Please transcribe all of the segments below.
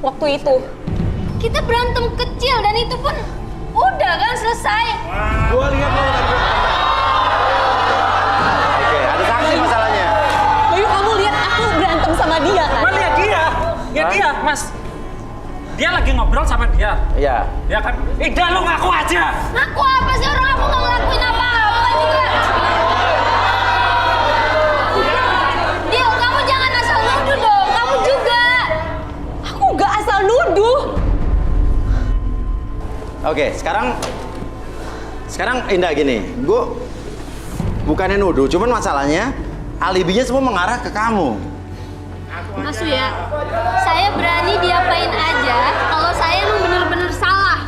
waktu itu. Kita berantem kecil dan itu pun udah kan selesai. Gua lihat lo lagi. Oke, ada saksi masalahnya. Bayu, kamu lihat aku berantem sama dia kan? Gue lihat dia. Ya dia, Mas. Dia lagi ngobrol sama dia. Iya. Ya kan? Ida, lo ngaku aja. Ngaku apa sih, orang aku nggak ngelakuin apa-apa juga. Dil, kamu jangan asal nuduh dong. Kamu juga. Aku gak asal nuduh. Oke, sekarang Indah gini. Gue bukannya nuduh, cuman masalahnya alibinya semua mengarah ke kamu. Mas ya, saya berani diapain aja kalau saya emang bener-bener salah.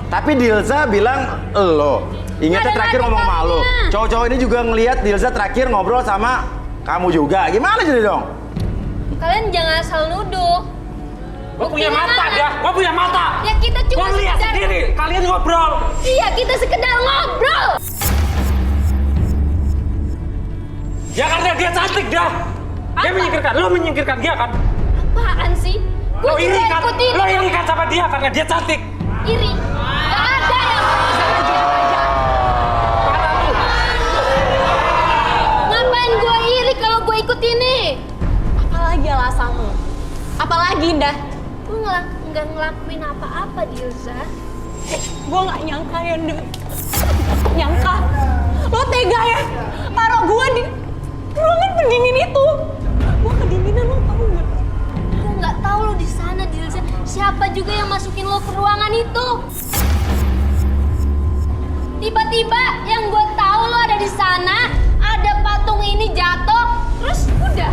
Tapi Dilsa bilang lo. Ingatnya terakhir ngomong sama lo. Cowok-cowok ini juga ngelihat Dilsa terakhir ngobrol sama kamu juga. Gimana jadi dong? Kalian jangan asal nuduh. Gue punya mata, ya. Gue punya mata. Ya kita cuma Gue lihat sendiri. Kalian ngobrol. Iya, kita sekedar ngobrol. Ya karena dia cantik dah. Dia menyingkirkan. Lo menyingkirkan dia kan? Apaan sih? Gue Lo iri juga kan? ikutin. Lo iri kan sama dia karena dia cantik. Iri. Gak ada yang sama dia aja. Parah lu. Ngapain gue iri kalau gue ikut ini? Apalagi alasanmu? Apalagi, Indah? Gue nggak ngelakuin apa-apa, Dilsa. Gue gak nyangka ya, Indah. Nyangka. Lo tega ya? Taruh gue di ruangan pendingin itu. Gue kedinginan, lo tau gak? Gue nggak tahu lo di sana, Dilsa. Siapa juga yang masukin lo ke ruangan itu? Tiba-tiba yang gue tahu lo ada di sana, ada patung ini jatuh, terus udah.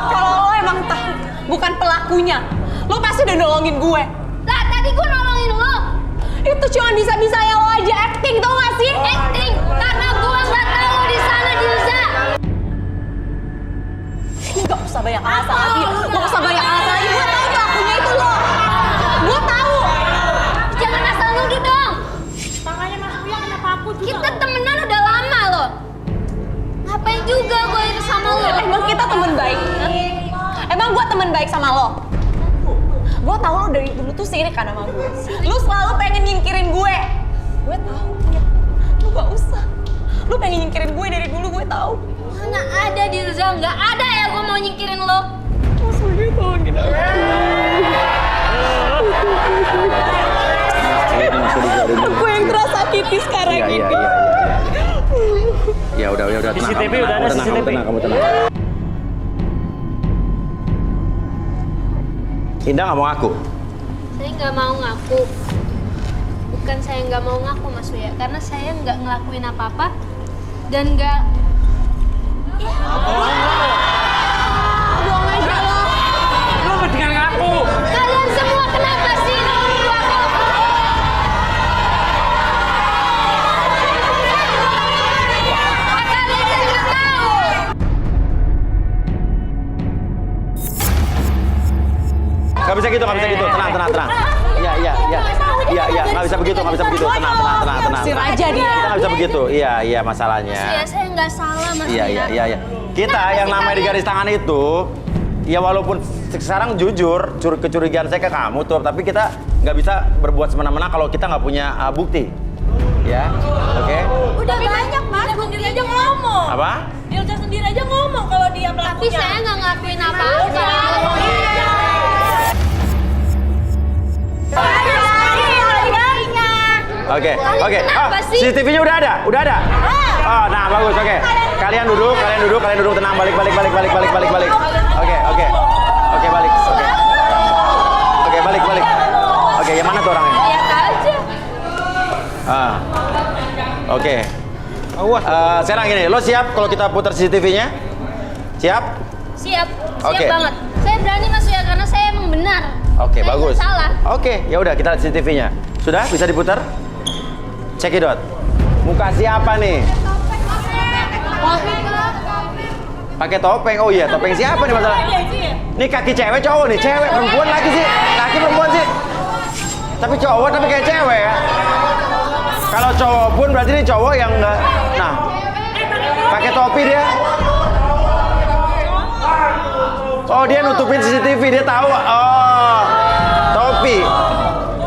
Kalau lo emang tahu bukan pelakunya, lo pasti udah nolongin gue. Lah tadi gue nolongin lo. Itu cuma bisa-bisanya lo aja acting, tau gak sih? Acting karena gue nggak tahu lo di sana, Dilsa. Gak usah banyak alasan lagi. Gak usah banyak alasan lagi. Gue tahu pelakunya itu lo. Gue tahu. Jangan asal nuduh dong. Makanya Mas Uya kenapa aku juga? Kita temenan udah lama lo. Ngapain juga gue iri sama lo? Emang kita temen baik? Emang gue temen baik sama lo? Gue tahu lo dari dulu tuh sirik kan sama gue. Lo selalu pengen nyingkirin gue. Gue tahu ya. Lo gak usah. Lo pengen nyingkirin gue dari dulu, gue tahu. Mana ada, Dilsa, nggak ada ya gue mau nyingkirin lo. Maksudnya tolongin aku. Aku yang tersakiti sekarang Iya, ini. iya, iya. Ya udah, tenang. CCTV kamu udah ada, tenang, CCTV. kamu tenang. Indah nggak mau ngaku. Saya nggak mau ngaku. Bukan saya nggak mau ngaku, Mas Uya, karena saya nggak ngelakuin apa-apa dan nggak. Bohong aja lo. Lo mendingan ngaku. Kalian semua kenapa sih nuduh aku? Kalian nggak tahu. Nggak bisa gitu. Tenang. Iya, nggak bisa begitu. Tenang. Sir aja dia. Kita nggak bisa begitu. Iya, masalahnya. Ya saya nggak salah, Mas Uya. Iya. Kita Kenapa yang sih namanya di kalian? garis tangan itu, ya walaupun sekarang jujur, kecurigaan saya ke kamu tuh, tapi kita nggak bisa berbuat semena-mena kalau kita nggak punya bukti. Ya, oke? Udah banyak Mas, Dilsa sendiri aja ngomong. Apa? Dilsa sendiri aja ngomong kalau dia Tapi pelakunya. saya nggak ngelakuin apa-apa. Oke. Kenapa sih? CCTV-nya udah ada? Oh, nah bagus. Oke. Kalian duduk, tenang. Balik. Oke, balik. Oke, balik. Oke, yang mana tuh orangnya? Lihat aja. Oke. Sekarang gini, lo siap kalau kita putar CCTV-nya? Siap? Siap Oke. banget. Saya berani, Mas Uya, karena saya emang benar. Oke, Saya bagus. nggak salah. Oke, ya udah kita lihat CCTV-nya. Sudah bisa diputar? Cekidot. Muka siapa nih? Pakai topeng. Oh iya, topeng siapa nih masalah? Ini kaki cewek cowok nih, cewek perempuan laki sih. Laki perempuan sih. Tapi cowok tapi kayak cewek ya. Kalau cowok pun berarti ini cowok yang enggak. Nah. Pakai topi dia. Oh, dia nutupin CCTV, dia tahu. Oh, topi.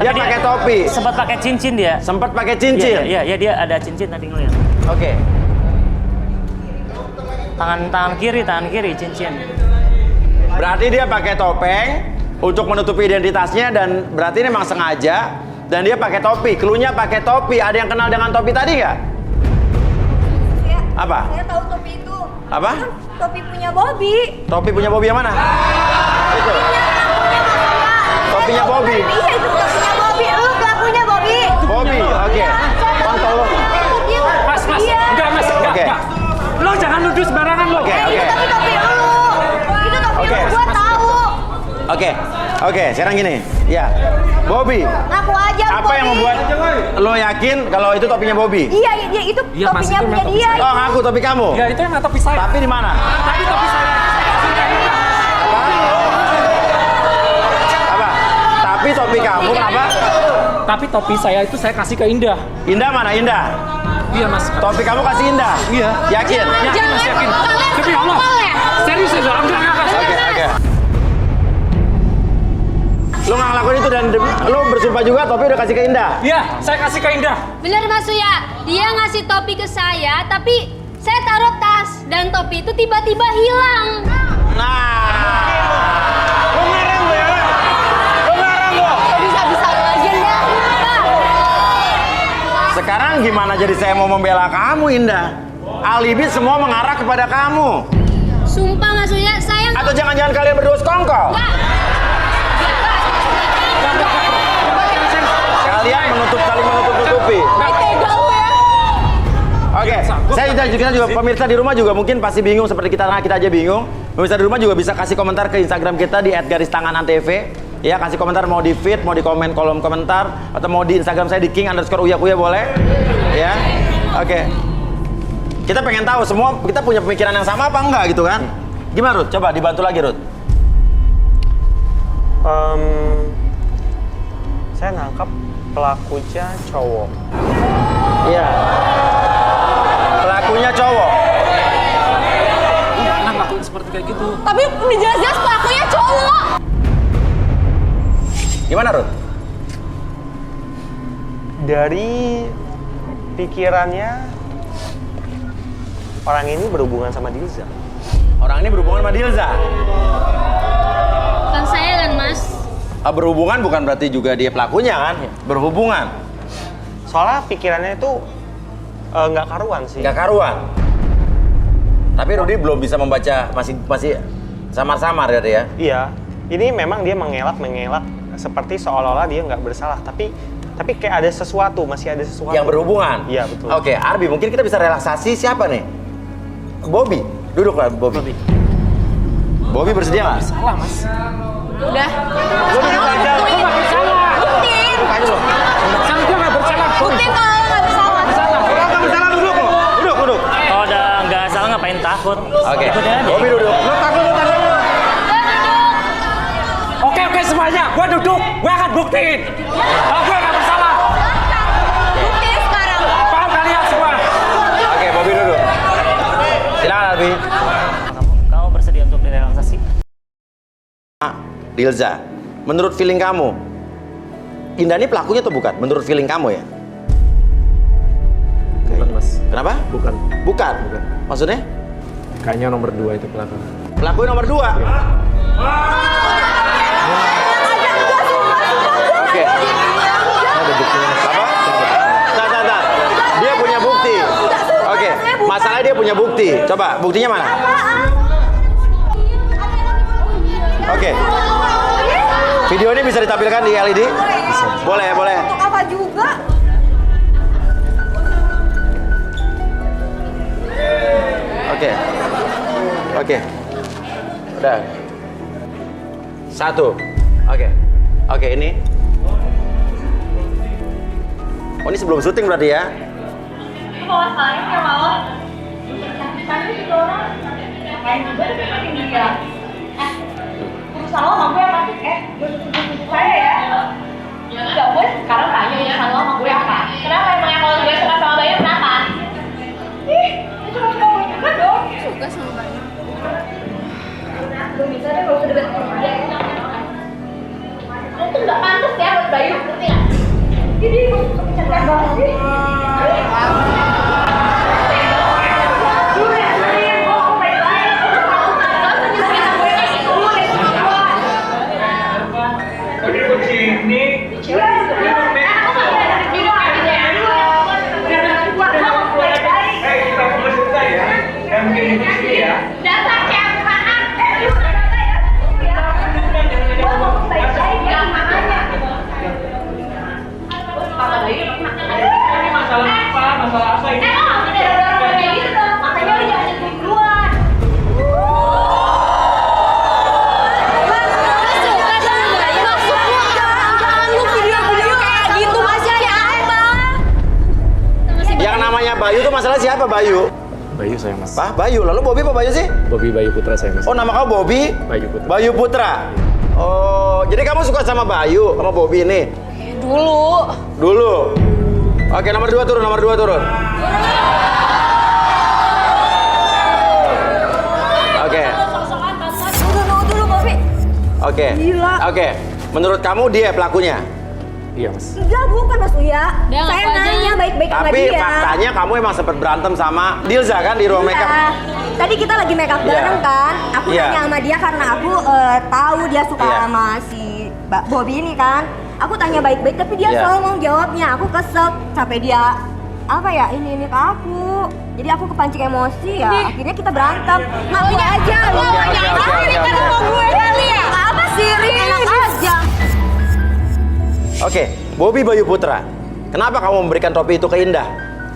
Dia pakai topi. Sempat pakai cincin dia. Sempat pakai cincin. Iya, dia ada cincin tadi ngeliat. Oke. Tangan kiri cincin. Berarti dia pakai topeng untuk menutupi identitasnya dan berarti ini memang sengaja dan dia pakai topi. Cluenya pakai topi. Ada yang kenal dengan topi tadi nggak? Apa? Saya tahu topi itu. Apa? Topi punya Bobby. Topi punya Bobby yang mana? Itu. Topinya Bobby. Iya, itu topinya Bobby. Lu pelakunya Bobby. Bobby, oke. Kontol lo. Mas, Iya. enggak mas, Oke. enggak. Lo jangan nuduh sembarangan lo. Oke, Itu oke. tapi topi lu. Itu topi Oke. lu, gua tahu. Oke, sekarang gini. Ya, Bobby. Ngaku aja Apa Bobby. yang membuat lo yakin kalau itu topinya Bobby? Iya, itu Iya, Mas, topinya itu punya memang dia. Oh, ngaku topi kamu. Ya itu yang topi saya. Tapi di mana? Tapi topi saya. Apa? Tapi topi kamu kenapa? Tapi topi saya itu saya kasih ke Indah. Indah mana Indah? Iya mas. Topi kamu kasih Indah? Iya. Yakin? Yakin mas, yakin. Demi Allah. Serius ya, enggak. Oke. Lo nggak ngelakuin itu dan lo bersumpah juga topi udah kasih ke Indah? Iya, saya kasih ke Indah. Bener Mas Uya, dia ngasih topi ke saya, tapi saya taruh tas dan topi itu tiba-tiba hilang. Nah. Lo ngarang lo ya? Lo ngarang lo? Bisa-bisa aja dah. Sekarang gimana jadi saya mau membela kamu Indah? Alibi semua mengarah kepada kamu. Sumpah Mas Uya, saya Atau jangan-jangan kalian berdua sekongkol? Kalian saling menutup-nutupi. Tega lu ya. Oke, kita juga pemirsa di rumah juga mungkin pasti bingung seperti kita aja bingung. Pemirsa di rumah juga bisa kasih komentar ke Instagram kita di @garistanganantv. Ya, kasih komentar mau di feed, mau di komen kolom komentar atau mau di Instagram saya di king_uyakuya boleh. Ya. Oke. Kita pengen tahu semua kita punya pemikiran yang sama apa enggak gitu kan? Gimana Ruth? Coba dibantu lagi Ruth. Saya nangkap pelakunya cowok. Iya. Pelakunya cowok. Jangan ngelakuin seperti kayak gitu. Tapi udah jelas-jelas pelakunya cowok. Gimana Ruth? Dari pikirannya orang ini berhubungan sama Dilza. Orang ini berhubungan sama Dilza. kan saya kan Mas. Berhubungan bukan berarti juga dia pelakunya kan? Berhubungan. Soalnya pikirannya itu nggak karuan sih. Nggak karuan. Tapi Rudy belum bisa membaca, masih samar-samar ya. Iya. Ini memang dia mengelak seperti seolah-olah dia nggak bersalah. Tapi kayak ada sesuatu, masih ada sesuatu. Yang berhubungan. Iya betul. Oke, Arbi mungkin kita bisa relaksasi siapa nih? Bobby. Duduklah Bobby. Bobby bersedia nggak? Salah mas. Udah. Lo duduk aja. Lo nggak bersalah. Buktiin. Duduk aja lo. Sama dia nggak bersalah. Buktiin kalau lo nggak bersalah. Kalau nggak bersalah duduk lo. Duduk. Kalau udah nggak salah ngapain takut? Oke. Ikutin aja. Bobby duduk. Lo takut. Oke semuanya, gua duduk, gua akan buktiin. Kalau gua nggak bersalah. Buktiin sekarang. Paham kalian semua? Oke, Bobby duduk. Silakan Arbi. Kamu bersedia untuk direlaksasi? Dilza, menurut feeling kamu, Indah ini pelakunya atau bukan? Menurut feeling kamu ya? Bukan mas. Kenapa? Bukan. Bukan. Maksudnya? Kayaknya nomor 2 itu pelaku. Pelakunya nomor 2. Oke. Apa? Bentar. Dia punya bukti. Oke. Masalahnya dia punya bukti. Coba, buktinya mana? Oke. Video ini bisa ditampilkan di LED? Boleh. Untuk apa juga? Oke. Udah. 1. Oke, ini. Oh, ini sebelum syuting berarti ya? Salah sama gue apa sih? Saya ya. Enggak, gue sekarang tanya urusan lo sama gue apa? Kenapa emangnya kalau gue suka sama Bayu kenapa? Ih, itu suka sama gue juga dong. Suka sama Bayu. bisa deh kalau udah debat sama dia. Lo tuh nggak pantas ya buat Bayu, ngerti nggak? Jadi gue kecantikan banget sih. Dasar cewek kanan, lu kata ya, gua mau baik-baik ya makanya. Kata Bayu, Ini masalah apa? Masalah apa ini? emang ada orang kayak gitu dong, makanya lu jangan nyentuh duluan. Yang namanya Bayu tuh masalah siapa Bayu? Bayu saya mas. Pak Bayu, lalu Bobby apa Bayu sih? Bobby Bayu Putra saya mas. Oh nama kamu Bobby? Bayu Putra. Bayu Putra. Oh, jadi kamu suka sama Bayu, sama Bobby ini? Dulu. Dulu. Oke, nomor 2 turun, nomor 2 turun. Oke. Dulu, Bobby. Oke. Gila. Oke. Menurut kamu dia pelakunya? Iya mas. Enggak, bukan Mas Uya. Dia Saya ngaku aja. nanya baik-baik sama Tapi dia. faktanya kamu emang sempat berantem sama Dilza kan di ruang Iya. makeup? Tadi kita lagi make up Iya. bareng kan. Aku Iya. tanya sama dia karena aku tahu dia suka Iya. sama si Bobby ini kan. Aku tanya baik-baik tapi dia Iya. selalu mau jawabnya. Aku kesel sampai dia apa ya ini ke aku. Jadi aku kepancing emosi ya. Akhirnya kita berantem. Ngaku aja lu. Oke, oke, Nyanyi oke, ini oke, kan oke. sama gue kali ya. Apa sih Rin? Enak aja. Oke, Bobby Bayu Putra. Kenapa kamu memberikan topi itu ke Indah?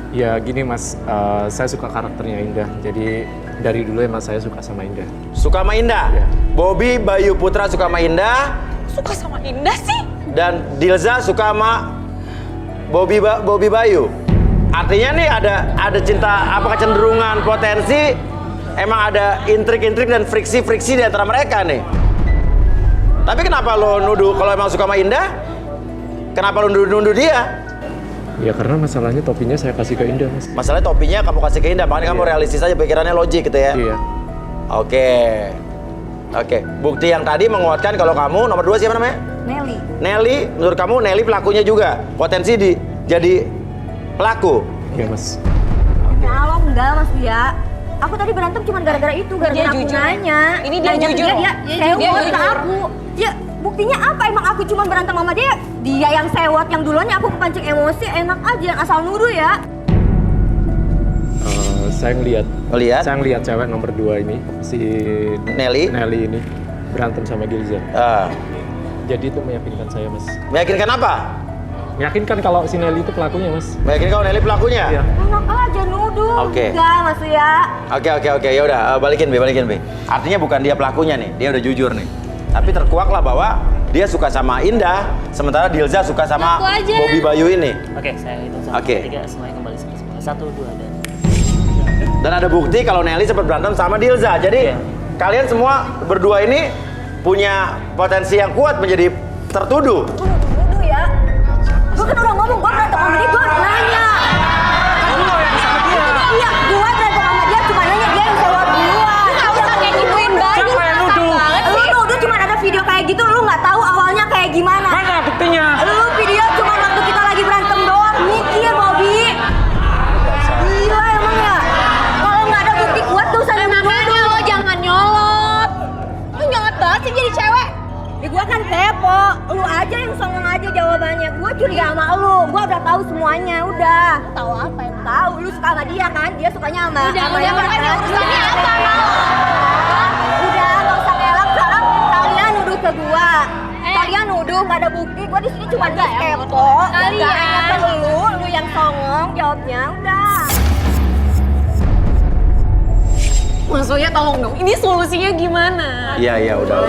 Ya gini mas, saya suka karakternya Indah. Jadi dari dulu emang saya suka sama Indah. Suka sama Indah? Iya. Bobby Bayu Putra suka sama Indah Suka sama Indah sih. dan Dilza suka sama Bobby Bayu. Artinya nih ada cinta apa kecenderungan potensi emang ada intrik-intrik dan friksi-friksi di antara mereka nih. Tapi kenapa lo nuduh kalau emang suka sama Indah? Kenapa lo nuduh dia? Ya karena masalahnya topinya saya kasih ke Indah mas. Masalahnya topinya kamu kasih ke Indah, makanya kamu realistis aja pikirannya logik gitu ya. Iya. Oke, bukti yang tadi menguatkan kalau kamu nomor 2 siapa namanya? Nelly. Nelly, menurut kamu Nelly pelakunya juga potensi jadi pelaku. Iya mas. Ya Allah enggak Mas Uya. Aku tadi berantem cuma gara-gara itu, gara-gara aku jujur. nanya. Ini dia Nanya ke jujur. Dia Dia sewot ke jujur. aku. Ya buktinya apa? Emang aku cuma berantem sama dia. Dia yang sewot, yang duluannya aku kepancing emosi. Enak aja, yang asal nuduh ya. Saya ngeliat. Lihat Saya ngeliat cewek nomor 2 ini, si Nelly. Nelly ini berantem sama Gilza. Jadi itu meyakinkan saya mas. Meyakinkan apa? Meyakinkan kalau si Nelly itu pelakunya mas. Meyakinkan kalau Nelly pelakunya? Iya. Enak aja nuduh. Oke. Enggak Mas Uya. Oke, ya udah balikin Be. Artinya bukan dia pelakunya nih, dia udah jujur nih. Tapi terkuaklah bahwa dia suka sama Indah, sementara Dilza suka sama Ngaku aja. Bobby Bayu ini. Oke, saya hitung sampai Oke. 3 semuanya kembali semula. 1, 2, dan Dan ada bukti kalau Nelly sempat berantem sama Dilza. Jadi Iya. kalian semua berdua ini punya potensi yang kuat menjadi tertuduh. Nuduh ya. Gue kan udah ngomong, gue berantem sama dia, gue nanya. Iya, gue berantem sama dia, cuma nanya dia yang sewot duluan. Gak usah kayak gituin Bayu. Siapa yang nuduh? Lu nuduh cuma ada video kayak gitu, lu nggak tahu awalnya kayak gimana. Mana buktinya? Lu video cuma waktu kita lagi berantem doang, mikir Bobby. Gila emang ya. Kalau nggak ada bukti kuat tuh usah nuduh. Lo jangan nyolot. Lu nyolot banget sih jadi cewek. Ya gua kan kepo, lu aja yang songong aja jawabannya. Gua curiga sama lu, gua udah tahu semuanya, udah. Tahu apa yang tahu? Lu suka sama dia kan? Dia sukanya sama yang makanya urusannya apa mau? Udah, nggak usah ngelak. Sekarang kalian nuduh ke gua. Kalian nuduh nggak ada bukti. Gua di sini cuma kepo. Kalian. Nggak hanya ke lu yang songong jawabnya. Udah. Mas Uya tolong dong, ini solusinya gimana? Iya, udah.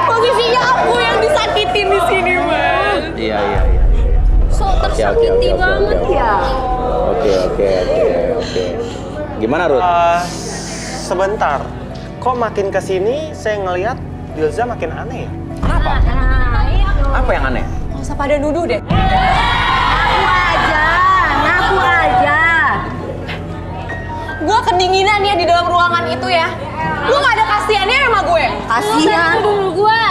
Posisinya aku yang disakitin di sini, Mas. Iya. So tersakiti banget ya. Oke. Gimana Ruth? Sebentar, kok makin kesini saya ngelihat Dilza makin aneh ya? Kenapa? Apa yang aneh? Nggak usah pada nuduh deh. Ngaku aja. Gue kedinginan ya di dalam ruangan itu ya. Lu gak ada kasihannya sama gue? Kasihan. Dulu gua.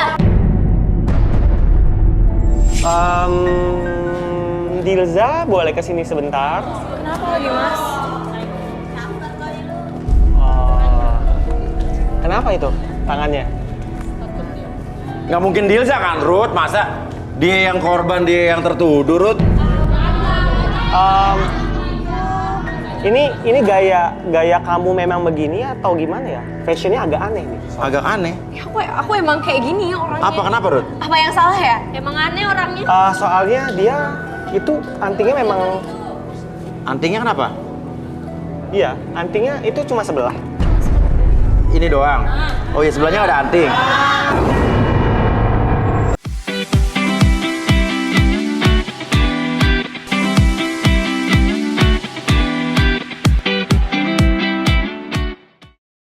Dilza boleh kesini sebentar? Kenapa lagi mas? Kenapa itu tangannya? Nggak mungkin Dilza kan, Ruth? Masa dia yang korban, dia yang tertuduh, Ruth? Ini gaya kamu memang begini atau gimana ya? Fashionnya agak aneh nih. Agak aneh. Ya, aku emang kayak gini ya orangnya. Apa kenapa, Ruth? Apa yang salah ya? Emang aneh orangnya. Soalnya dia itu antingnya memang, Antingnya kenapa? iya, antingnya itu cuma sebelah. Ini doang. Oh iya, sebelahnya ada anting.